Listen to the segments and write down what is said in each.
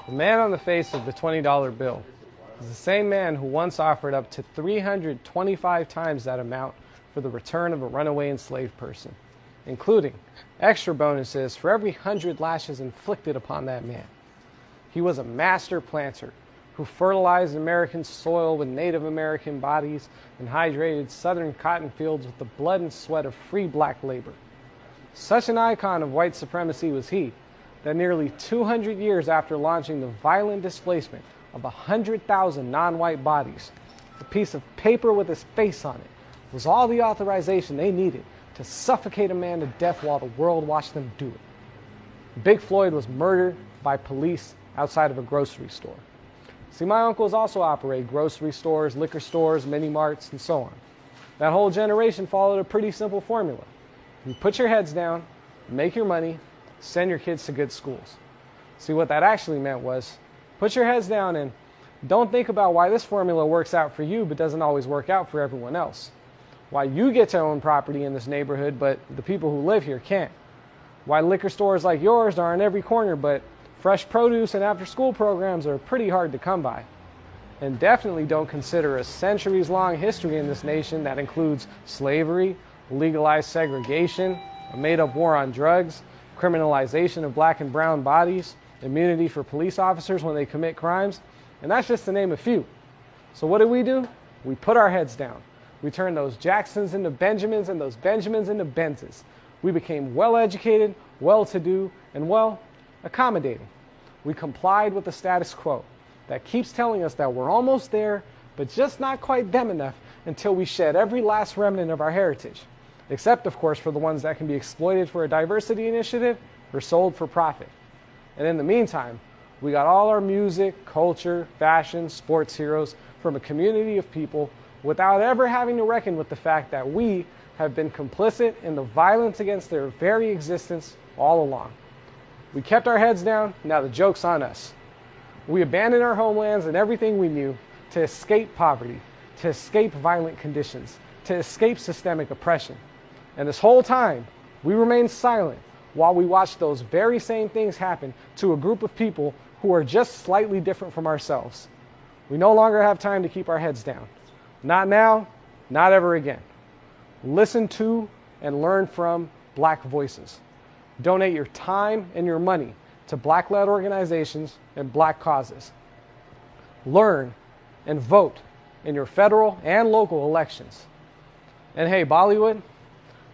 The man on the face of the $20 bill is the same man who once offered up to 325 times that amount for the return of a runaway enslaved person, including extra bonuses for every 100 lashes inflicted upon that man. He was a master planter who fertilized American soil with Native American bodies and hydrated southern cotton fields with the blood and sweat of free black labor. Such an icon of white supremacy was he that nearly 200 years after launching the violent displacement of 100,000 non-white bodies, a piece of paper with his face on it was all the authorization they needed to suffocate a man to death while the world watched them do it. Big Floyd was murdered by police outside of a grocery store. See, my uncles also operated grocery stores, liquor stores, mini marts, and so on. That whole generation followed a pretty simple formula. You put your heads down, make your money, send your kids to good schools. See, what that actually meant was, put your heads down and don't think about why this formula works out for you but doesn't always work out for everyone else. Why you get to own property in this neighborhood but the people who live here can't. Why liquor stores like yours are on every corner but fresh produce and after-school programs are pretty hard to come by. And definitely don't consider a centuries-long history in this nation that includes slavery, legalized segregation, a made-up war on drugs, criminalization of black and brown bodies, immunity for police officers when they commit crimes, and that's just to name a few. So what do? We put our heads down. We turned those Jacksons into Benjamins and those Benjamins into Benzes. We became well-educated, well-to-do, and accommodating. We complied with the status quo that keeps telling us that we're almost there, but just not quite them enough until we shed every last remnant of our heritage. Except, of course, for the ones that can be exploited for a diversity initiative or sold for profit. And in the meantime, we got all our music, culture, fashion, sports heroes from a community of people without ever having to reckon with the fact that we have been complicit in the violence against their very existence all along. We kept our heads down, now the joke's on us. We abandoned our homelands and everything we knew to escape poverty, to escape violent conditions, to escape systemic oppression. And this whole time, we remained silent while we watched those very same things happen to a group of people who are just slightly different from ourselves. We no longer have time to keep our heads down. Not now, not ever again. Listen to and learn from Black voices. Donate your time and your money to Black-led organizations and Black causes. Learn and vote in your federal and local elections. And hey, Bollywood,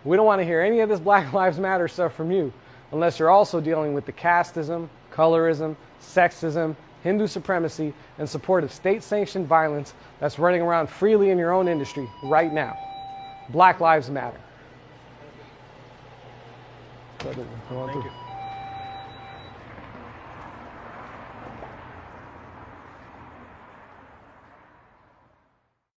we don't want to hear any of this Black Lives Matter stuff from you unless you're also dealing with the casteism, colorism, sexism, Hindu supremacy, and support of state-sanctioned violence that's running around freely in your own industry right now. Black Lives Matter. Thank you.